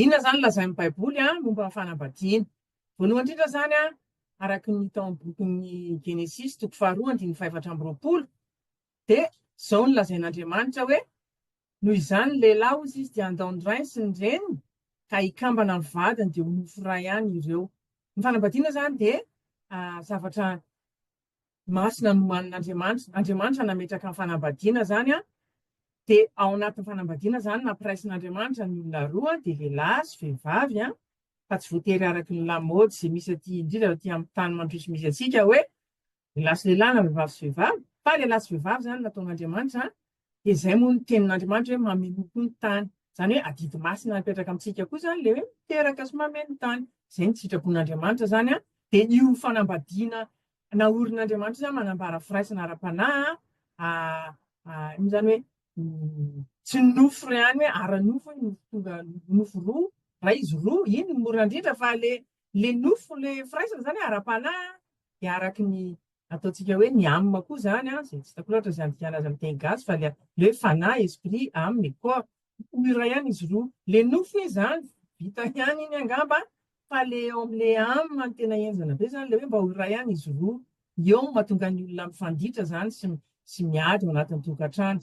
inona zany lazain'ny baiboly momba ny fanambadiana? Voalohany indrindra zany araky ny tao amin'ny bokin'ny Genesis 2:5-20, dia zao no lazain'Andriamanitra hoe noho izany lehilahy ozy izy dia andao ny rainy sy ny reniny ka hikambana ny vadiny dia ho nofo iray ihany ireo. Ny fanambadiana zany dia zavatra masina nomanin'Andriamanitra. Andriamanitra nametraka ny fanambadiana zany dia ao anatin'ny fanambadiana zany nampiraisin'Andriamanitra ny olona roa, dia lehilahy sy vehivavy fa tsy voatery araky ny lamaody izay misy aty indrindra aty amin'ny tany mandroso misy atsika hoe lehilahy sy lehilahy na vehivavy sy vehivavy, fa lehilahy sy vehivavy zany nataon'Andriamanitra dia izay moa ny tenin'Andriamanitra hoe mameloko ny tany. Zany hoe adidy masina mipetraka amintsika koa zany le hoe miteraka sy mameno tany. Izay ny sitrapon'Andriamanitra zany dia io fanambadiana naorin'Andriamanitra zany manambara firaisana ara-panahy zany hoe tsy nofo ray ihany hoe ara-nofo tonga nofo roa, raha izy roa, iny no mora indrindra fa le nofo le firaisana zany ara-panahy dia araky ny ataontsika hoe ny âme koa zany izay tsy hitako loatra izay andikana azy amin'ny teny gasy fa le hoe fanahy, esprit, âme et corps, ira ihany izy roa. Le nofo izany vita ihany iny angamba fa le eo amin'le âme no tena enjana be zany le hoe mba ho iray ihany izy roa. Eo no mahatonga ny olona mifanditra zany sy miady ao anatin'ny tokantrano.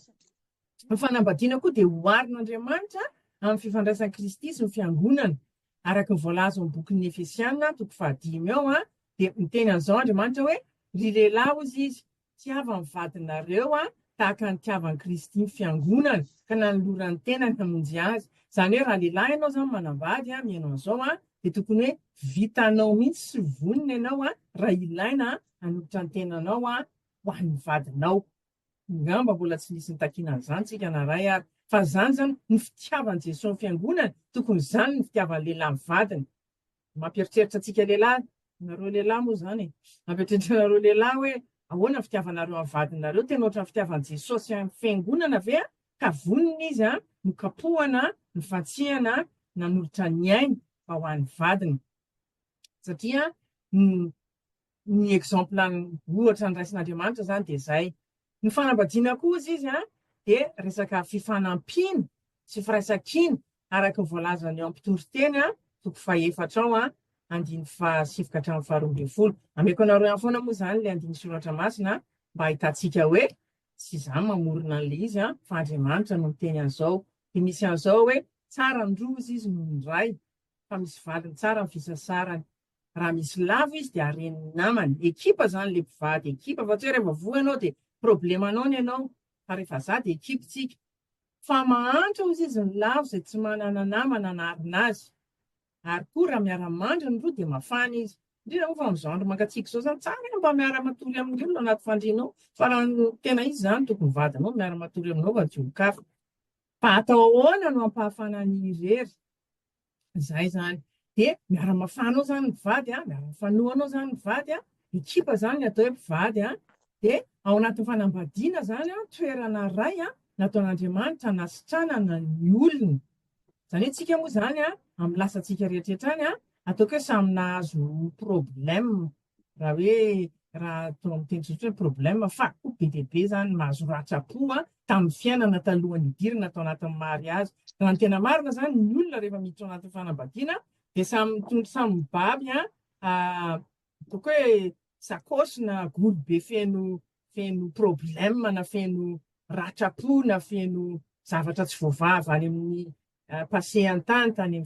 Ny fanambadiana koa dia oharin'Andriamanitra amin'ny fifandraisan'i Kristy sy ny fiangonana araky ny voalaza amin'ny bokin'ny Efesiana 5:5 ao dia miteny an'izao Andriamanitra hoe ry lehilahy ozy izy tiava ny vadinareo tahaka ny tiavan'i Kristy ny fiangonana ka nanolorany tenany hamonjy azy. Zany hoe raha lehilahy ianao zany manambady miainao an'izao dia tokony hoe vitanao mihitsy sy vonona ianao raha ilaina hanolotra ny tenanao ho an'ny vadinao. Ngamba mbola tsy nisy nitakinan'izany tsika naray ary fa zany zany ny fitiavan'i Jesosy ny fiangonana, tokony zany ny fitiavan'ny lehilahy vadiny. Mampieritreritra antsika lehilahy, nareo lehilahy moa zany mampieritreritra nareo lehilahy hoe ahoana ny fitiavanareo amin'ny vadinareo, tena ohatran'ny fitiavan'i Jesosy amin'ny fiangonana ve ka vonona izy nokapohana, nifatsihana, nanolotra ny ainy mba ho an'ny vadiny. Satria ny exemple ohatra ny raisin'Andriamanitra zany dia izay. Ny fanambadiana koa izy dia resaka fifanampiana sy firaisan-kina araky ny voalazany eo am-pitorin-teny 4 2:7-20. Ameko anareo ihany foana moa zany le andiny soratra masina mba ahitantsika hoe tsy izany mamorona an'le izy fa Andriamanitra no miteny an'izao. Dia misy an'izao hoe tsara ny rozy izy noho ny ray, fa misy valiny tsara ny fisasarany. Raha misy lavo izy dia haren'ny namany. Ekipa zany le mpivady, ekipa fa tsy hoe rehefa voa ianao dia problemanao ny ianao, fa rehefa za dia ekipitsika. Fa mahantra ozy izy ny lavo izay tsy manana namana anarina azy. Ary koa raha miara-mandry ny roa dia mafana izy. Indrindra moa fa amin'izao andro mangatsiaka izao zany tsara mba miara-matory amin'ny olona anaty fandrianao. Fa raha tena izy zany tokony vadinao miara-matory aminao fa tsy ho-kafa. Fa atao ahoana no ampahafana ny irery? Izay zany. Dia miara-mafanao zany ny vady, miara-mafanoanao zany ny vady, ekipa zany ny atao hoe mpivady dia ao anatin'ny fanambadiana zany toerana ray nataon'Andriamanitra nasitranana ny olona. Zany hoe tsika moa zany amin'ny lasantsika rehetrarehetra any ataoko hoe samy nahazo problème. Raha hoe raha atao amin'ny teny tsotra hoe problème fa be dia be zany mahazo ratra-po tamin'ny fiainana talohan'ny idirana atao anatin'ny mariazy. Raha ny tena marina zany ny olona rehefa miditra ao anatin'ny fanambadiana dia samy mibaby ataoko hoe sakosy na golo be feno problème na feno ratra-po na feno zavatra tsy voavava any amin'ny passé an-tany tany amin'ny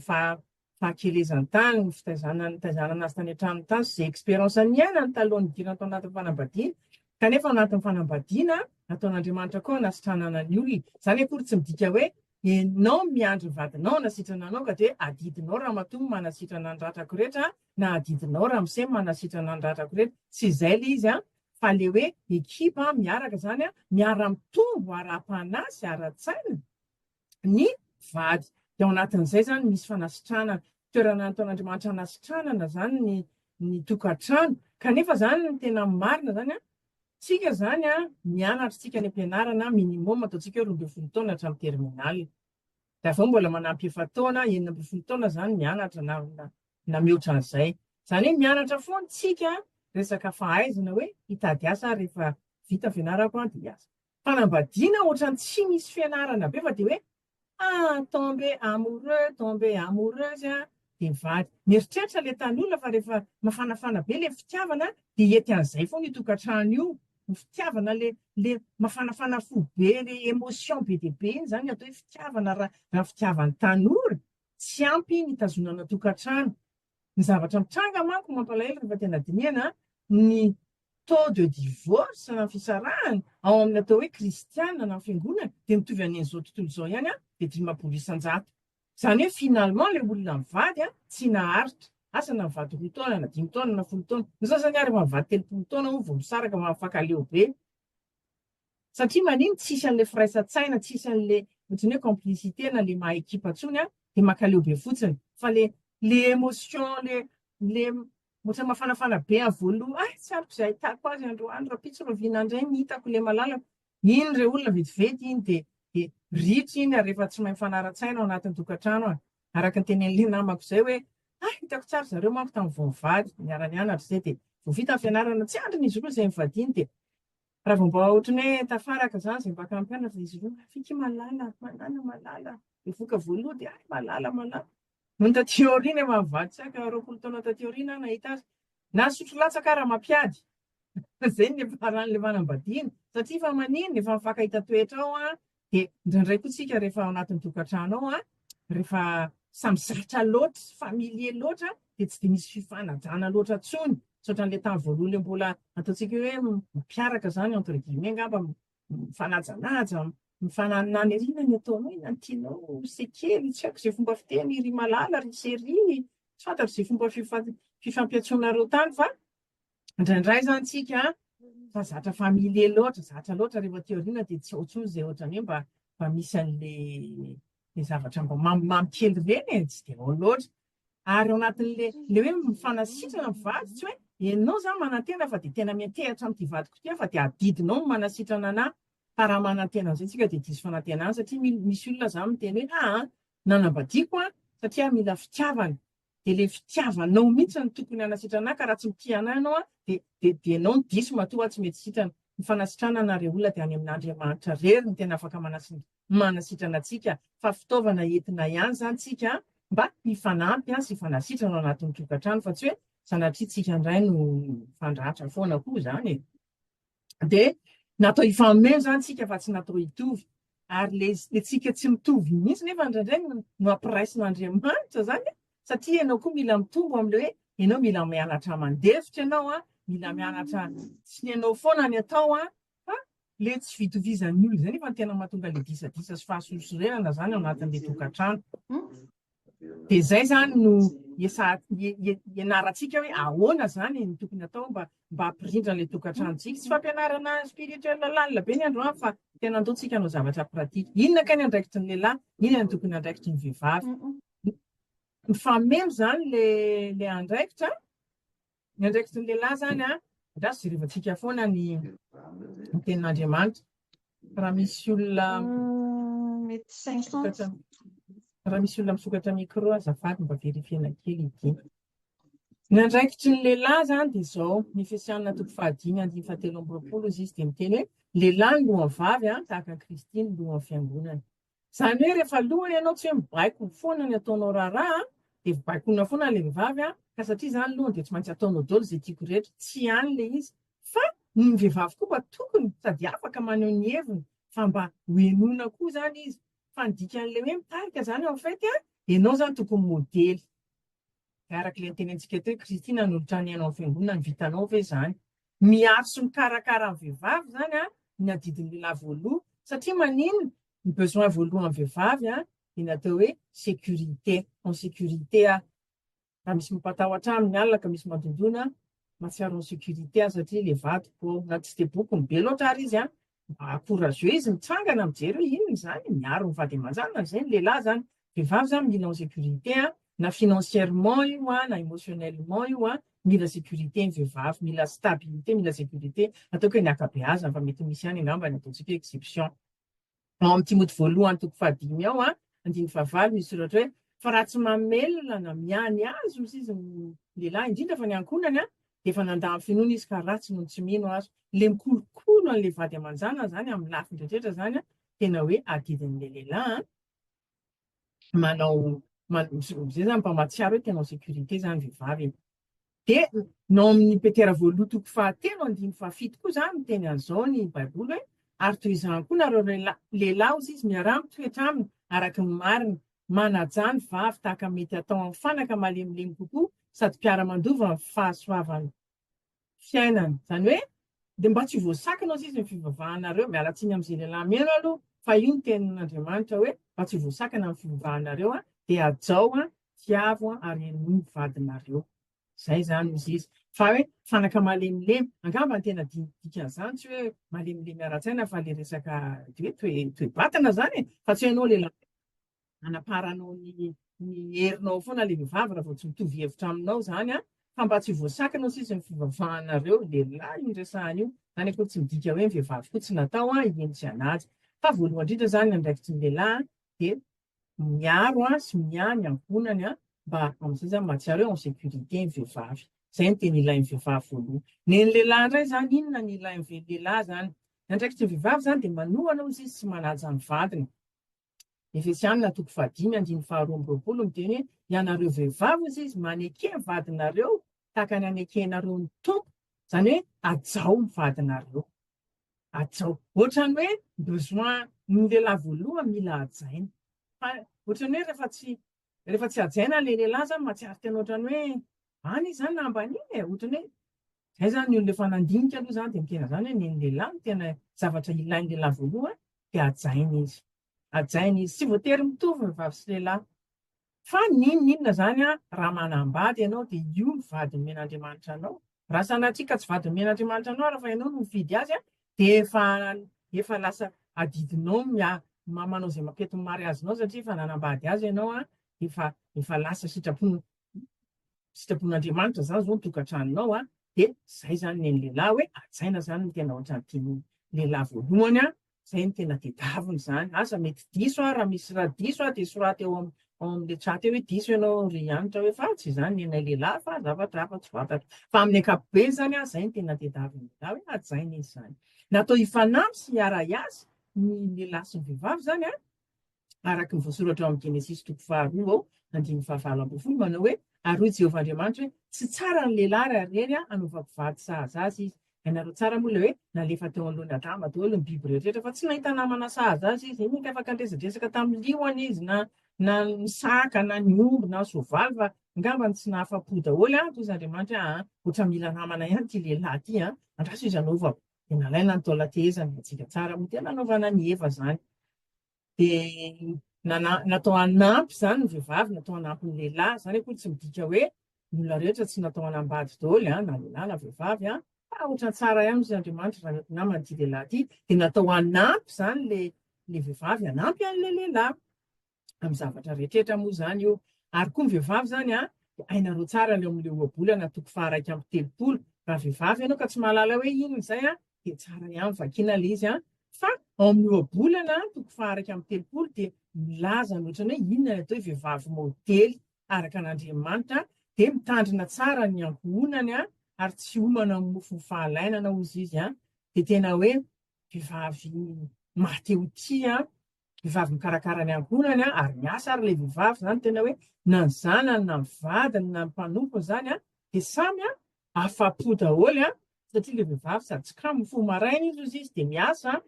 fahakelezan-tany, ny fitaizanana azy tany an-trano tany sy izay expérience niainany talohan'ny idirana atao anatin'ny fanambadiana. Kanefa ao anatin'ny fanambadiana nataon'Andriamanitra koa nasitranana ny olona. Zany akory tsy midika hoe ianao miandry vadinao nasitrana anao ka dia adidinao raha matoa manasitrana ny ratrako rehetra na adidinao raha misy manasitrana ny ratrako rehetra. Tsy izay le izy fa le hoe ekipa miaraka zany miara-mitombo ara-panahy sy ara-tsaina ny vady. Dia ao anatin'izay zany misy fanasitranana, toerana nataon'Andriamanitra nasitranana zany ny tokantrano. Kanefa zany ny tena marina zany tsika zany mianatra tsika ny ampianarana minimum ataontsika hoe 12 taona hatramin'ny terminal. Dia avy eo mbola manampy 7 taona, 19 taona zany mianatra na mihoatra an'izay. Zany hoe mianatra foana tsika resaka fahaizana hoe hitady asa rehefa vita fianarako dia hiasa. Fanambadiana ohatran'ny tsy misy fianarana be fa dia hoe tombé amoureuse dia mivady. Mieritreritra le tanora fa rehefa mafanafana be le fitiavana dia ety an'izay foana io tokantrano io. Ny fitiavana le mafanafana fo be, le émotion be dia be iny zany atao hoe fitiavana raha fitiavan'ny tanora tsy ampy ny tazonana tokantrano. Ny zavatra mitranga manko mampalahelo rehefa tena dinihana ny taux de divorce na fisarahana ao amin'ny atao hoe kristiana na fiangonana dia mitovy an'izao tontolo izao ihany dia 500 isan-jato. Izany hoe finalement le olona mivady tsy naharitra. Asa na mivady 2 taona na 5 taona na 10 taona. Ny sasany ary mivady 30 taona vao misaraka mahafakaleo be. Satria maniny tsisy an'le firaisan-tsaina, tsisy an'le ohatrany hoe complicité na le maha ekipa intsony dia makaleo be fotsiny. Fa le émotion, le ohatra mafanafana be amin'ny voaloha, tsy ariko izay ahitako azy androany raha pitsy roviana indray ny hitako le malalaka. Iny re olona vetivety iny dia ritra iny rehefa tsy mahay mifanara-tsaina ao anatin'ny tokantrano. Araka ny tenenin'le namako izay hoe hitako tsara zareo manko tamin'ny vao mivady niara-nianatra izay dia vao vita ny fianarana tsy andrin'izy roa izay mivadiany dia raha vao mba ohatrany hoe tafaraka izany izay mbaka mpianatra izy roa afaka malala dia voka voaloha dia malala. Nohon'ny taty aoriana efa mivady tsaka 20 taona taty aoriana nahita azy na sotro latsaka raha mampiady. Izay ny faran'le manambadiana satria efa manino efa mifankahita toetra ao dia indraindray koa tsika rehefa ao anatin'ny tokantrano ao rehefa samy zatra loatra, familier loatra dia tsy dia misy fifanajana loatra intsony. Ohatran'ilay tamin'ny voalohany ilay mbola ataontsika hoe mpiaraka izany entre guillemets angamba mifanajanaja, mifananany irina ny ataonao ina ny tianao sekely, tsy haiko izay fomba fiteny ry malala ry sery, tsy fantatro izay fomba fifampiatsoana tany fa indraindray zany tsika fa zatra familier loatra, zatra loatra rehefa teoriana dia tsy ao intsony izay ohatrany hoe mba misy an'le zavatra mba mamikely ireny tsy dia ao loatra. Ary ao anatin'le hoe mifanasitrana mivady tsy hoe ianao zany manantena fa dia tena miantehatra amin'ity vadiko ity fa dia adidinao no manasitrana anahy. Fa raha manantena izay tsika dia diso fanantenana satria misy olona zany miteny hoe nanambadiako satria mila fitiavana. Dia le fitiavanao mihitsy ny tokony hanasitrana ka raha tsy mitia anahy ianao dia ianao no diso matoa tsy mety sitrana. Ny fanasitrana anareo olona dia any amin'Andriamanitra rery ny tena afaka manasitrana antsika fa fitaovana entina ihany zany tsika mba hifanampy sy hifanasitrana ao anatin'ny tokantrano fa tsy hoe sanatria tsika indray no fandratra foana koa zany. Dia natao hifanomena zany tsika fa tsy natao hitovy. Ary le tsika tsy mitovy mihitsy nefa indraindray no ampiraisin'Andriamanitra zany satria ianao koa mila mitombo amin'ile hoe ianao mila mianatra mandefitra ianao mila mianatra tsy ny ianao foana ny atao fa le tsy fitovizan'ny olona izay nefa ny tena mahatonga le disadisa sy fahasorosorerana zany ao anatin'le tokantrano. Dia izay zany no ianarantsika hoe ahoana zany ny tokony atao mba hampirindra le tokantranontsika. Tsy fampianarana spirituel lalina be ny androany fa tena ataontsika hanao zavatra pratika. Inona kay ny andraikitry ny lehilahy, inona ny tokony andraikitry ny vehivavy. Mifameno zany le andraikitra. Ny andraikitry ny lehilahy zany andraso jerevantsika foana ny tenin'Andriamanitra. Raha misy olona misokatra micro azafady mba verifiena kely ity. Ny andraikitry ny lehilahy zany dia izao ny Efesianina 5:7-7 izy dia miteny hoe lehilahy no lohany vavy tahaka ny Kristy no lohany fiangonana. Izany hoe rehefa lohany ianao tsy hoe mibaiko foana ny ataonao raharaha dia baikona foana ilay vehivavy ka satria zany lohany dia tsy maintsy ataonao daholo izay tiako rehetra tsy ihany le izy fa ny vehivavy koa mba tokony sady afaka maneho ny heviny fa mba hoenona koa zany izy. Fa ny dikan'ilay hoe mitarika zany en fait ianao zany tokony modely. Araka ilay tenentsika teo Kristy nanolotra ny ianao fiangonana ny vitanao ve zany. Miaro sy mikarakara ny vehivavy zany ny adidin'ny lehilahy voaloha satria manino ny besoin voalohany vehivavy dia natao hoe sécurité. En sécurité raha misy mampatahotra aminy alina ka misy madondona matsiaro en sécurité satria le vadiko na tsy dia bokony be loatra ary izy mba courageux izy mitsangana mijery hoe inona zany miaro ny vady aman-janona izay ny lehilahy zany. Vehivavy zany mila en sécurité na financièrement io na émotionnellement io mila sécurité ny vehivavy, mila stabilité, mila sécurité. Ataoko hoe ny ankabeazany fa mety misy ihany angamba ny ataontsika exception. Ao amin'ny Timothée voalohany 5 ao 9 misy soratra hoe fa raha tsy mamelona na miany azy izy lehilahy indrindra fa ny ankonany dia efa nandà finoana izy ka ratsy noho tsy mino azy. Le mikolokolo an'ilay vady aman-janona zany amin'ny lafiny rehetrarehetra zany tena hoe adidin'ilay lehilahy manao zay zany mpamatsiaro hoe tenao sécurité zany vehivavy. De nao amin'ny petera voalohany toko fahatelo andimy fahafito koa zany miteny an'izao ny baiboly hoe ary toy izany koa nareo lehilahy ozy izy miarahamy toetra aminy araka ny marina manaja ny vavy tahaka mety atao amin'ny fanaka malemilemy kokoa sady mpiara-mandova amin'ny fahasoavany fiainana. Zany hoe de mba tsy voasakina izy ny fivavahanareo, mialatsiny amin'izay lehilahy miheno aloha fa io ny tenin'Andriamanitra hoe mba tsy voasakina amin'ny fivavahanareo de ajao tiavo ary enoy vadinareo. Zay zany izy izy. Fa hoe fanaka malemilemy, angamba ny tena dikan'izany tsy hoe malemilemy ara-tsaina fa le resaka hoe toe-batana zany fa tsy hainao lehilahy anaparanao ny herinao foana le vehivavy raha vao tsy mitovy hevitra aminao zany fa mba tsy voasakina sisa ny fivavahanareo lehilahy io resahana io. Zany akory tsy midika hoe ny vehivavy koa tsy natao hieny tsy hanaja. Fa voalohany indrindra zany andraikitry ny lehilahy de miaro sy miany ankonany mba amin'izay zany mahatsiaro hoe en sécurité ny vehivavy. Zay ny teny ilain'ny vehivavy voalohany. Ny lehilahy indray zany inona ny ilain'ny lehilahy zany? Andraikitry ny vehivavy zany de manohana izy sy manaja ny vadiny. Efesianina toko 5:12 miteny hoe ianareo vehivavy izy izy maneke ny vadinareo tahaka ny anekenareo ny tompo. Zany hoe ajao ny vadinareo. Ajao. Ohatrany hoe besoin ny lehilahy voalohany mila ajaina. Fa ohatrany hoe rehefa tsy ajaina le lehilahy zany mahatsiaro tena ohatrany hoe any zany nambaniny ohatrany hoe zay zany ny olona efa nandinika aloha zany de mitena zany hoe ny lehilahy ny tena zavatra ilain'ny lehilahy voalohany de ajaina izy. Ajaina izy. Tsy voatery mitovy ny vavy sy lehilahy. Fa ninona zany raha manambady ianao de io ny vadiny men'Andriamanitra anao. Raha sanatria ka tsy vadiny men'Andriamanitra anao raha fa ianao no mifidy azy de efa lasa adidinao manao zay mampety ny mariazinao satria efa nanambady azy ianao efa lasa sitrapon'Andriamanitra zany zao ny tokantranonao de zay zany ny lehilahy hoe ajaina zany ny tena ohatrany tiany lehilahy voalohany zay ny tena tedaviny zany. Asa mety diso raha misy raha diso de soraty eo amin'le chat hoe diso ianao ry anitra hoe fa tsy zany nenay lehilahy fa zavatra hafa tsy fantatra. Fa amin'ny ankapobeny zany zay ny tena tedaviny lehilahy hoe ajaina izy zany. Natao hifanampy sy hiara-iasa ny lehilahy sy ny vehivavy zany araka ny voasoratra amin'ny Genesis toko 2:2-5 manao hoe ary hoy Jehovah Andriamanitra hoe tsy tsara ny lehilahy raha rery hanaovako vady sahaza azy izy. Hainareo tsara moa le hoe nalefa teo anoloany Adama daholo ny biby rehetra fa tsy nahita namana sahaza azy izy. Iny afaka andresadresaka tamin'ny liona izy na ny saka na ny omby na ny soavaly fa angamba tsy nahafa-po daholo toy izy Andriamanitra ohatrany mila namana ihany ty lehilahy ty andraso izy anaovako. De nalaina ny taolatezany atsika tsara moa tena anaovana ny Eva zany. De natao hanampy zany ny vehivavy, natao hanampy ny lehilahy. Zany akory tsy midika hoe ny olona rehetra tsy natao hanambady daholo na lehilahy na vehivavy fa ohatrany tsara ihany izy Andriamanitra raha namany ty lehilahy ty de natao hanampy zany le vehivavy hanampy an'le lehilahy amin'ny zavatra rehetra moa zany io. Ary koa ny vehivavy zany hainareo tsara le amin'le ohabolana toko 1:30. Raha vehivavy ianao ka tsy mahalala hoe inona zay de tsara ihany vakiana le izy fa ao amin'ny ohabolana toko 1:30 de milaza ohatrany hoe inona ny atao hoe vehivavy modely araka an'Andriamanitra de mitandrina tsara ny ankohonany ary tsy homana amin'ny mofo fahalainana ozy izy de tena hoe vehivavy mahateo tia vehivavy mikarakara ny ankohonany ary miasa ary le vehivavy zany tena hoe na ny zanany na ny vadiny na ny mpanompony zany de samy afa-po daholo satria le vehivavy sady tsy kamo fo maraina izy de miasa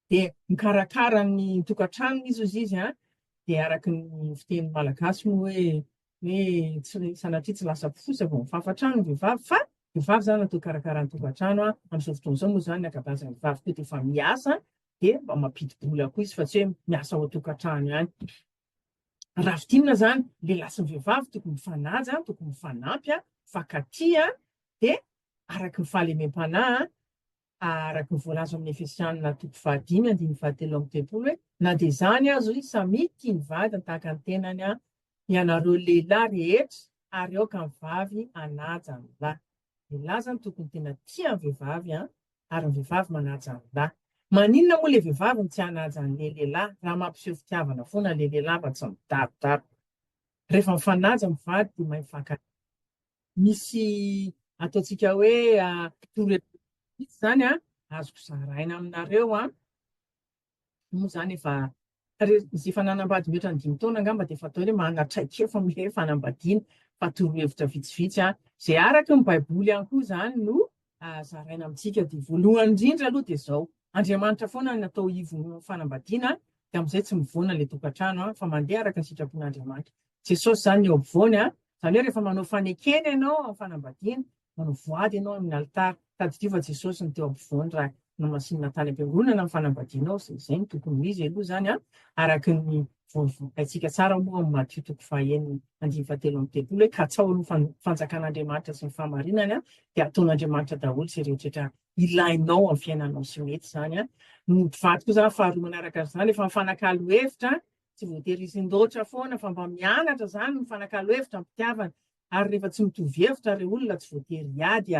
de mikarakara ny tokantranony izy de araky ny fiteny malagasy moa hoe sanatria tsy lasa fosa vao mifafantrano ny vehivavy fa vehivavy zany natao karakara ny tokantrano amin'izao fotoan'izao moa zany ny ankabeazan'ny vehivavy koa de efa miasa de mba mampidi-bola koa izy fa tsy hoe miasa ao an-tokantrano ihany. Raha fitinina zany lehilahy sy ny vehivavy tokony mifanaja, tokony mifanampy, mifankatia de araky ny fahalemem-panahy araky ny voalaza amin'ny Efesianina toko 5:3-7 hoe na de zany azo izy samy tia ny vadiny tahaka ny tenany ianareo lehilahy rehetra ary aoka ny vavy hanaja ny lahy. Lehilahy zany tokony tena tia ny vehivavy ary ny vehivavy manaja ny lahy. Maninona moa le vehivavy ny tsy hanaja ny lehilahy raha mampiseho fitiavana foana le lehilahy fa tsy midarodaro. Rehefa mifanaja ny vady de mahay mifankatia. Misy ataontsika hoe torohevitra zany azoko zaraina aminareo moa zany efa Izy fananambady mihoatra ny 5 taona angamba dia fatao hoe manatraikefa amin'ilay fanambadiana, fa torohevitra vitsivitsy izay araka ny baiboly ihany koa izany no zaraina amintsika. Dia voalohany indrindra aloha dia izao, Andriamanitra foana no natao ivo fanambadiana, dia amin'izay tsy mivoana ilay tokantrano fa mandeha araka ny sitrapon'Andriamanitra. Jesosy izany eo ampovoany, izany hoe rehefa manao fanekena ianao amin'ny fanambadiana, manao voady ianao amin'ny alitara, tadidrio fa Jesosy ny teo ampovoany raha na masinina tany am-piangonana amin'ny fanambadianao, izay no tokony izy aloha izany araka ny voavokaitsika tsara moa amin'ny Matthieu 5:17 hoe katsao ny fanjakan'Andriamanitra sy ny fahamarinany dia ataon'Andriamanitra daholo sy rehetra ilainao amin'ny fiainanao sy mety izany ny mpivady koa izany faharoa manaraka izany efa mifanakalo hevitra, tsy voatery isin-doatra foana fa mba mianatra izany mifanakalo hevitra mpitiavana, ary rehefa tsy mitovy hevitra ireo olona tsy voatery hiady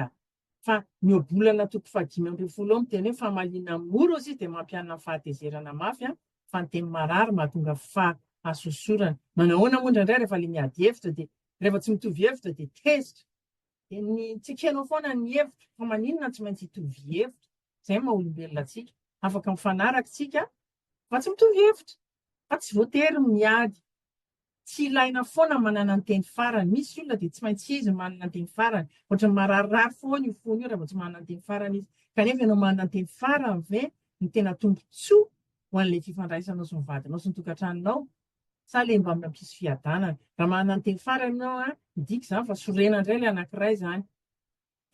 fa miobolana toko 5:12 miteny hoe fahamaliana moro izy dia mampianana fahatezerana mafy fa ny teny marary mahatonga fahasosorana. Manahoana moa indraindray rehefa ilay miady hevitra dia rehefa tsy mitovy hevitra dia tezitra. Dia ny tsikenao foana ny hevitra fa maninona tsy maintsy hitovy hevitra. Izay maha-olombelona antsika. Afaka mifanaraka tsika fa tsy mitovy hevitra. Fa tsy voatery miady. Tsy ilaina foana manana ny teny farany. Misy olona dia tsy maintsy izy manana ny teny farany. Ohatran'ny mararirary foana io foana io rehefa tsy manana ny teny farany izy. Kanefa ianao manana ny teny farany ve ny tena tombontsoa ho an'ilay fifandraisanao sy ny vadinao sy ny tokantranonao, sa ilay mba mampisy fiadanana. Raha manana ny teny farany ianao midika izany fa sorena indray ilay anankiray izany.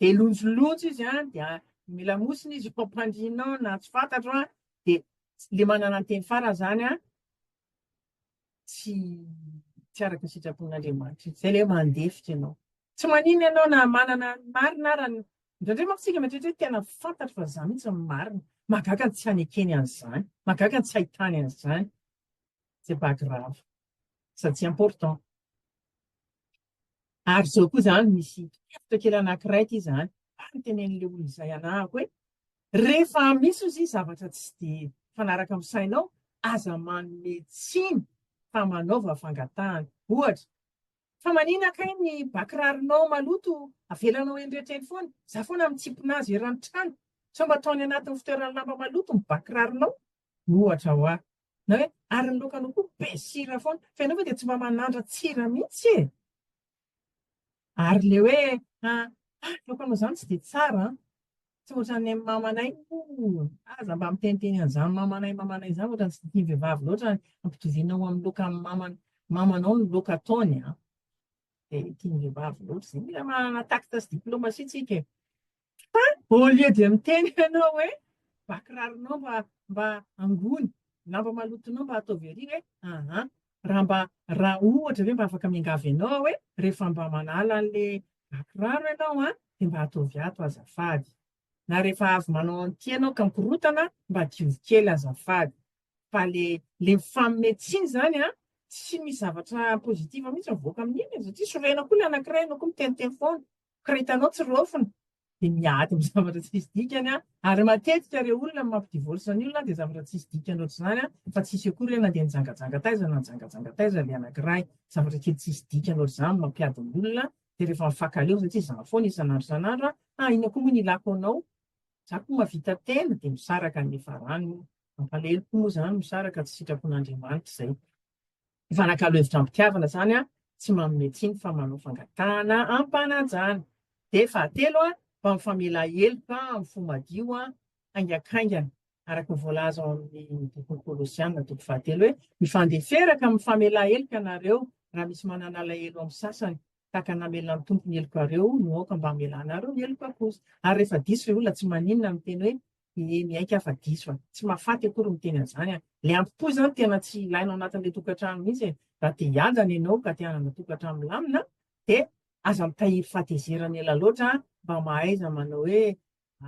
Dia lonjolonjo izy dia mila mosina izy ao am-pandrianao na tsy fantatro dia ilay manana ny teny farany izany tsy araka ny sitrapon'Andriamanitra. Izay ilay mandefitra ianao. Tsy manino ianao na manana marina arany. Indraindray manko tsika mieritreritra hoe tena fantatro fa izaho mihitsy ny marina. Mahagaga ny tsy hanekeny an'izany. Mahagaga ny tsy hahitany an'izany. C'est pas grave. Ça c'est important. Ary izao koa izany misy hevitra kely anankiray ity izany. Ny tenen'ilay olona izay anahako hoe rehefa misy izy zavatra tsy dia fanaraka amin'ny sainao, aza manome tsiny fa manaova fangatahana. Ohatra, fa manina kay ny bakirarinao maloto avelanao endretreny foana, za foana mitsipona azy erantrano, tsy mba ataony anatin'ny fitoerany lamba maloto ny bakirarinao. Ohatra ho ahy. Na hoe ary ny lokanao koa be sira foana, fa ianao dia tsy mba manandra tsira mihitsy e. Ary le hoe lokanao izany tsy dia tsara. Tsy ohatran'ny mamanay, aza mba miteniteny an'izany mamanay izany ohatran'ny tsy tiany vehivavy loatra ampitovianao amin'ny lokan'ny mamanao ny loka ataony. Dia tiany vehivavy loatra izay mila manana takta sy diplomasia tsika. Fa au lieu dia miteny ianao hoe bakirarinao mba angony, lamba malotonao mba ataovy ery hoe raha ohatra hoe mba afaka miangavy ianao hoe rehefa mba manala an'ilay bakiraro ianao dia mba ataovy ato azafady. Na rehefa avy manao an'ity ianao ka mikorotana mba diovy kely azafady. Fa le mifanometsiny izany tsy misy zavatra pozitiva mihitsy mivoaka amin'iny satria sorena koa ilay anankiray ianao koa miteniteny foana. Kiretanao tsy rofona. Dia miady amin'ny zavatra tsy misy dikany ary matetika ireo olona mampidivolsa ny olona dia zavatra tsy misy dikany ohatr'izany fa tsisy akory hoe nandeha nijangajanga taiza na nijangajanga taiza ilay anankiray. Zavatra kely tsy misy dikany ohatr'izany mampiady ny olona dia rehefa mifankaleo satria izaho foana isan'andro ina koa moa ny ilako anao. Za koa mahavita tena dia misaraka ny farany. Mampalahelo koa moa izany misaraka tsy sitrapon'Andriamanitra izay. Mifanakalo hevitra ampitiavana izany tsy manome tsiny fa manao fangatahana ampanajana. Dia fahatelo mba mifamela heloka amin'ny fo madio haingakaingana. Araka ny voalaza ao amin'ny bokin'ny Kolosiana toko 7 hoe mifandeferaka mifamela heloka ianareo raha misy manana alahelo amin'ny sasany. Tahaka namelana ny tompony helokareo no aoka mba hamelana areo ny heloka kosa. Ary rehefa diso ireo olona tsy maninona miteny hoe miaika afa diso tsy mahafaty akory miteny an'izany. Ilay ampo izany tena tsy ilaina ao anatin'ilay tokantrano mihitsy. Raha te hianjana ianao ka te hanana tokantrano milamina dia aza mitahiry fahatezerana ela loatra mba mahaiza manao hoe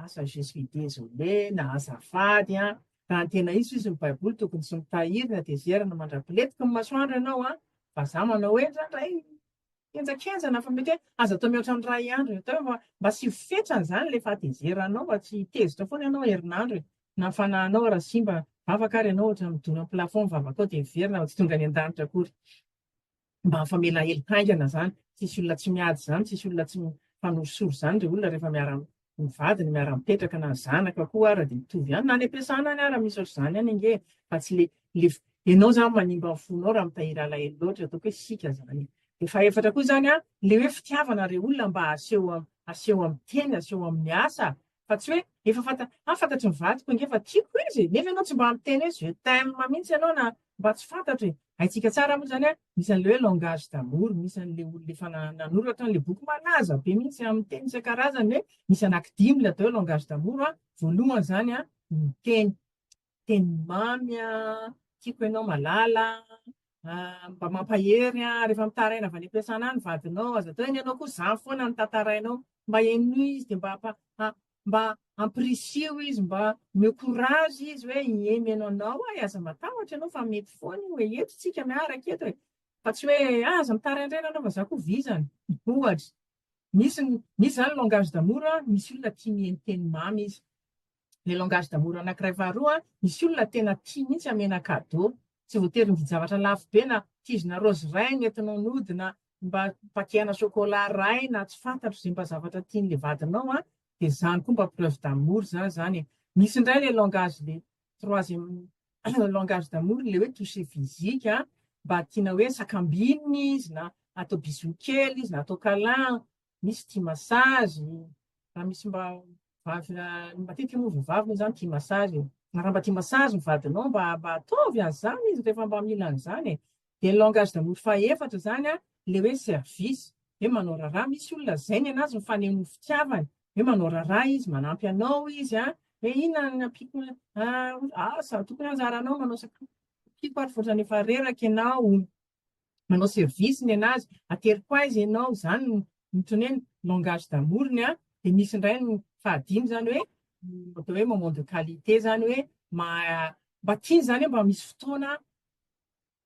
asa je suis désolé na azafady raha ny tena izy ny baiboly tokony tsy mitahiry na tezerana mandrapiletika ny masoandro ianao fa za manao hoe indray kenjakenjana fa mety hoe aza atao mihoatra ny ray andro atao mba tsy hofetrana izany ilay fahatezeranao mba tsy tezitra foana ianao herinandro na fanahinao raha simba vavaka ary ianao ohatra midona amin'ny plafond vavaka ao dia miverina tsy tonga any an-danitra akory. Mba mifamela helokaingana izany, tsisy olona tsy miady izany, tsisy olona tsy mifanorisoro izany ireo olona rehefa miara-mivady ny miara-mipetraka na ny zanaka koa raha dia mitovy ihany na any am-piasana any ara misy ohatr'izany any ange fa tsy le ianao zany manimba ny fonao raha mitahiry alahelo loatra ataoko hoe sika zany. De faefatra koa zany le hoe fitiavana re olona mba aseho amin'ny teny, aseho amin'ny asa, fa tsy hoe efa fantatry ny vadiko ange fa tiako izy nefa ianao tsy mba miteny hoe je t'aime mihitsy ianao na mba tsy fantatry. Haintsika tsara moa zany misy an'le hoe langage d'amour, misy an'le olona efa nanoratra an'le boky malaza be mihitsy amin'ny teny isan-karazany hoe misy anankidimy le atao hoe langage d'amour. Voalohany zany ny teny mamy tiako ianao malala, mba mampahery rehefa mitaraina avy any am-piasana any vadinao, aza atao eny ianao koa zany foana ny tantarainao mba eno izy de mba amprisio izy, mba micourage izy hoe iemy anao aza matahotra ianao fa mety foana io hoe eto tsika miaraka eto fa tsy hoe aza mitaraindrena anao fa za koa vizany ohatra. Misy zany langage d'amour, misy olona tia mihaino teny mamy izy. Le langage d'amour anankiray faharoa, misy olona tena tia mihitsy amena cadeau, tsy voatery mividy zavatra lafo be na tizona rose-ray entinao nody na mba pakena chocolat ray na tsy fantatro izay mba zavatra tian'le vadinao de zany koa mba preuve d'amour zany. Misy indray le langage le troisième langage d'amour le hoe toucher physique, mba tiana hoe sakambininy izy na atao bisou kely izy na atao câlin, misy tia massage, raha misy mba matetika moa vehivavy moa zany tia massage. Raha mba tia massage ny vadinao mba ataovy an'izany izy rehefa mba mila an'izany. De langage d'amour faefatra zany le hoe service, hoe manao raharaha. Misy olona zay ny anazy mifaneho ny fitiavany, hoe manao raharaha izy, manampy anao izy hoe inona ny ampiko asa tokony anjaranao manao sakafo ary fotrany efa reraka ianao, manao service ny anazy, atery koa izy ianao, zany mitony hoe langage d'amour-ny de misy indray ny fahadimy zany hoe atao hoe moment de qualité zany hoe mba tiany zany mba misy fotoana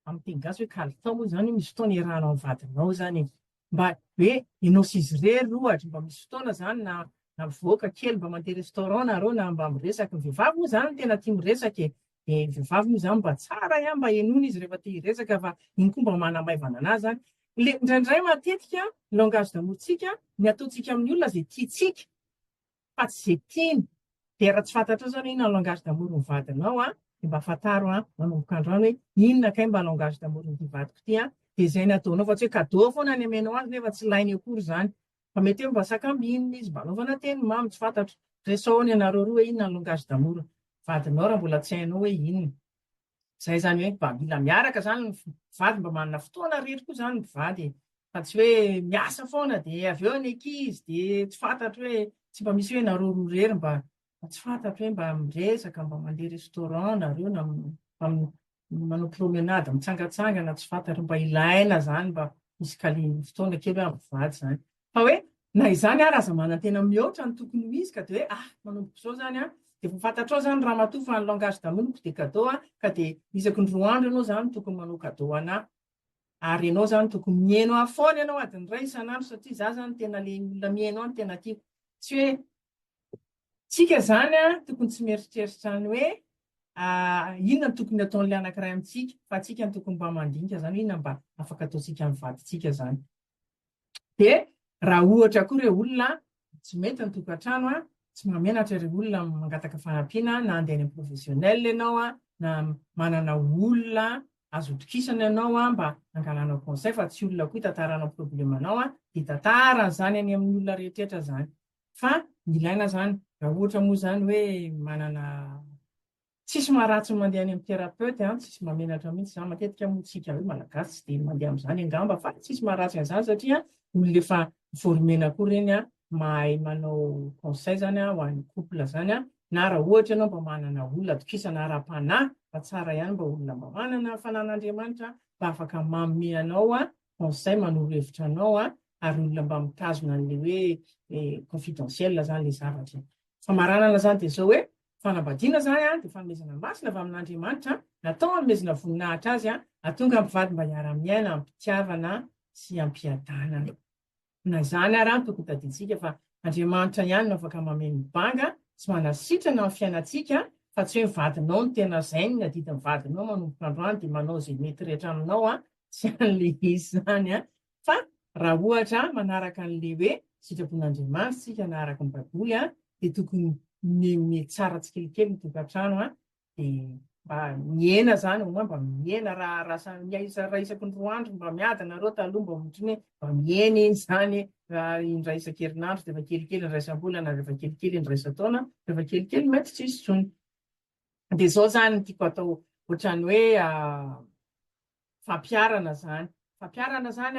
amin'ny teny gasy hoe kalitao moa zany misy fotoana iarahanao amin'ny vadinao zany mba hoe ianao sy izy irery ohatra mba misy fotoana zany na mivoaka kely mba mandeha restaurant nareo na mba miresaka. Ny vehivavy moa zany tena tia miresaka de vehivavy moa zany mba tsara mba enony izy rehefa tia hiresaka fa iny koa mba manamaivana anazy zany. Le indraindray matetika langage d'amour-tsika ny ataontsika amin'ny olona zay tiantsika fa tsy zay tiany. De raha tsy fantatra zany inona ny langage d'amour ny vadinao de mba fantaro manomboka androany hoe inona kay mba langage d'amour ny vadiko ty de zay ny ataonao fa tsy hoe cadeau foana ny amenao azy nefa tsy lainy akory zany. Fa mety hoe mba sakambininy izy, mba anaovana teny mamy tsy fantatro. Resaony ianareo roa hoe inona ny langage d'amour vadinao raha mbola tsy hainao hoe inona. Zay zany hoe mba mila miaraka zany ny vady, mba manana fotoana rery koa zany ny vady, fa tsy hoe miasa foana de avy eo ny ankizy de tsy fantatro hoe tsy mba misy hoe nareo roa rery mba tsy fantatro hoe mba miresaka, mba mandeha restaurant nareo na manao promenade mitsangatsangana, tsy fantatro mba ilaina zany mba misy fotoana kely hoe amin'ny vady zany. Fa hoe na izany raha aza manantena mihoatra ny tokony misy ka de hoe manomboko zao zany de efa fantatrao zany raha matoa fa ny langage d'amour de cadeau ka de isaky ny 2 andro ianao zany tokony manao cadeau anahy. Ary ianao zany tokony mihaino foana ianao adiny iray isan'andro satria za zany tena le olona mihaino no tena tiako. Tsy hoe tsika zany tokony tsy mieritreritra ny hoe inona ny tokony ataon'le anankiray amintsika, fa tsika ny tokony mba mandinika zany inona mba afaka ataontsika amin'ny vaditsika zany. De raha ohatra koa ireo olona tsy mety ny tokantrano tsy mamenatra ireo olona mangataka fanampiana na andeha any amin'ny professionnel ianao na manana olona azo tokisana ianao mba angalanao conseil fa tsy olona koa hitantaranao problemanao de tantaran'izany any amin'ny olona rehetrrehetra zany. Fa ilaina zany raha ohatra moa zany hoe manana tsisy maharatsy mandeha any amin'ny thérapeute tsisy mamenatra mihitsy zany matetika moa tsika hoe malagasy tsy de mandeha amin'izany angamba fa tsisy maharatsy an'izany satria olona efa formena koa reny mahay manao conseil zany ho an'ny couple zany na raha ohatra ianao mba manana olona tokisana ara-panahy fa tsara ihany mba olona mba manana fanan'Andriamanitra mba afaka manome anao conseil manoro hevitra anao ary olona mba mitazona an'le hoe confidentiel zany le zavatra. Famaranana zany de zao hoe fanambadiana zany de fanomezana masina avy amin'Andriamanitra natao hanomezana voninahitra azy ahatonga ny mpivady mba hiara-miaina ampitiavana sy ampiadanana. Na zany raha tokony tadintsika fa Andriamanitra ihany no afaka mameno banga sy manasitrana amin'ny fiainantsika fa tsy hoe vadinao no tena zainy ny adidin'ny vadinao manomboka androany de manao zay mety rehetra aminao tsy an'le izy zany fa raha ohatra manaraka an'le hoe sitrapon'Andriamanitra tsika naraka ny baiboly de tokony mihaino tsara tsikelikely ny tokantrano de mba miena zany oa mba miena raha isaky ny 3 andro mba miady nareo taloha mba ohatriny hoe mba miena iny zany indray isan-kerinandro rehefa kelikely indraisam-bolana rehefa kelikely indraisan-taona rehefa kelikely mety tsisy tsony. De zao zany tiako atao ohatrany hoe fampiarana zany. Fampiarana zany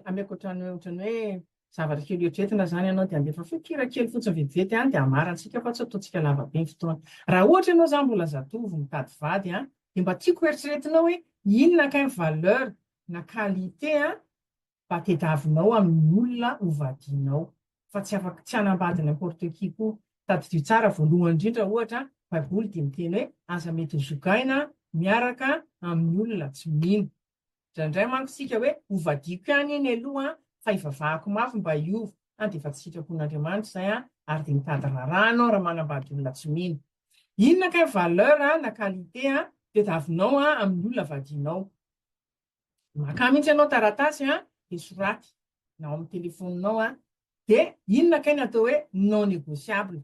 ameko ohatrany hoe zavatra kely ohatretina zany ianao de andefa fikira kely fotsiny vetivety any de amarantsika fa tsy ataontsika lava be ny fotoana. Raha ohatra ianao zany mbola zatovo mitady vady de mba tiako eritreretinao hoe inona kay valeur na qualité mba tediavinao amin'ny olona ho vadianao fa tsy afaka tsy hanambady n'importe qui koa. Tadidio tsara voalohany indrindra ohatra baiboly de miteny hoe aza mety zogaina miaraka amin'ny olona tsy mino. Indraindray manko sika hoe hovadiko ihany iny aloha fa ivavahako mafy mba iova de efa tsy sitrapon'Andriamanitra zay ary de mitady rarano raha manambady olona tsy mino. Inona kay valeur na qualité tediavinao amin'ny olona vadianao. Maka mihitsy ianao taratasy de soraty na amin'ny telefoninao de inona kay ny atao hoe non négociable.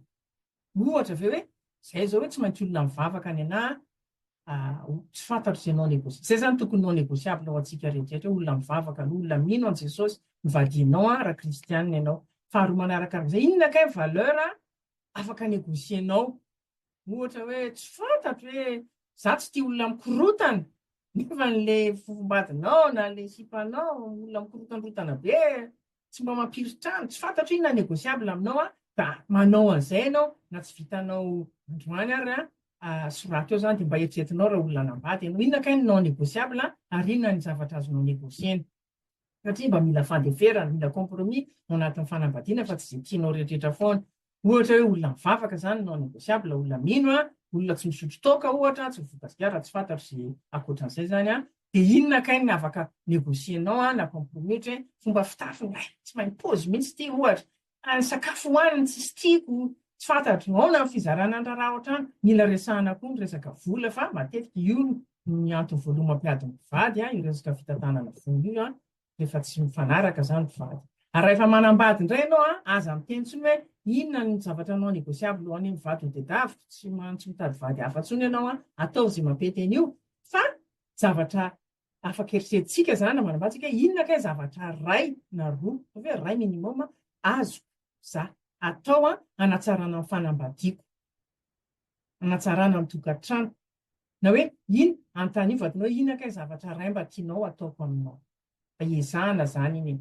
Ohatra ve hoe zay zao hoe tsy maintsy olona mivavaka ny anahy tsy fantatro zay non négociable. Zay zany tokony non négociable ao antsika rehetrarehetra olona mivavaka olona mino an Jesosy mivadianao raha kristianina ianao. Faharoa manarakarak'izay inona kay valeur afaka négocienao. Ohatra hoe tsy fantatro hoe za tsy tia olona mikorotana nefa n'le fofombadinao na le sipanao olona mikorotanrotana be tsy mba mampiritrano tsy fantatro inona négociable aminao da manao an'izay ianao na tsy vitanao androany ary soraty eo zany de mba eritreretinao raha olona nambady ianao inona kay ny non négociable ary inona ny zavatra azonao négociena. Satria mba mila fandeferana mila compromis ao anatin'ny fanambadiana fa tsy zay tianao rehetrarehetra foana. Ohatra hoe olona mivavaka zany non négociable olona mino olona tsy misotro toaka ohatra tsy mivogasikara tsy fantatro zay akoatran'izay zany de inona kay ny afaka négocienao na compromis ohatra hoe fomba fitafy tsy maimpozy mihitsy ty ohatra ny sakafo hohaniny tsisy tiako tsy fantatro ao na fizarana an-draharaha ohatrany mila resahana koa ny resaka vola fa matetika io ny antony voalohany mampiady ny mpivady io resaka fitantanana vola io rehefa tsy mifanaraka zany mpivady. Ary rehefa manambady indray ianao aza miteny tsiny hoe inona ny zavatra non négociable ho an'ny mivady ho tediaviko tsy mitady vady hafa tsony ianao atao zay mampety an'io fa zavatra afaka eritreretintsika zany na manambady tsika inona kay zavatra ray na roa hoe ray minimum azo za atao hanatsarana amin'ny fanambadiako hanatsarana amin'ny tokantrano na hoe ino anontany io vadinao inona kay zavatra ray mba tianao ataoko aminao ezahana zany iny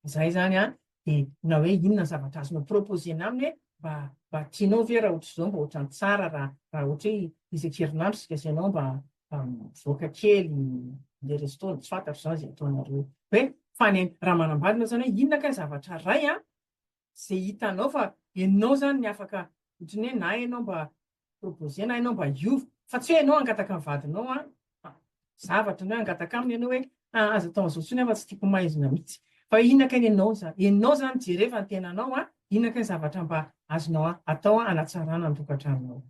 zay zany de na hoe inona zavatra azonao proposena aminy hoe mba tianao ve raha ohatra zao mba ohatrany tsara raha ohatra hoe isan-kerinandro sika asianao mba mivoaka kely le resto tsy fantatro zany zay ataonareo hoe fany raha manambadina zany hoe inona kay zavatra ray zay hitanao fa ianao zany ny afaka ohatrany hoe na ianao mba proposena ianao mba iova fa tsy hoe ianao angataka ny vadinao zavatra ny hoe angataka aminy ianao hoe aza atao an'izao tsony fa tsy tiako maizina mihitsy fa inona kay ianao zany jereva ny tenanao inona kay zavatra mba azonao atao hanatsarana ny tokantranonao.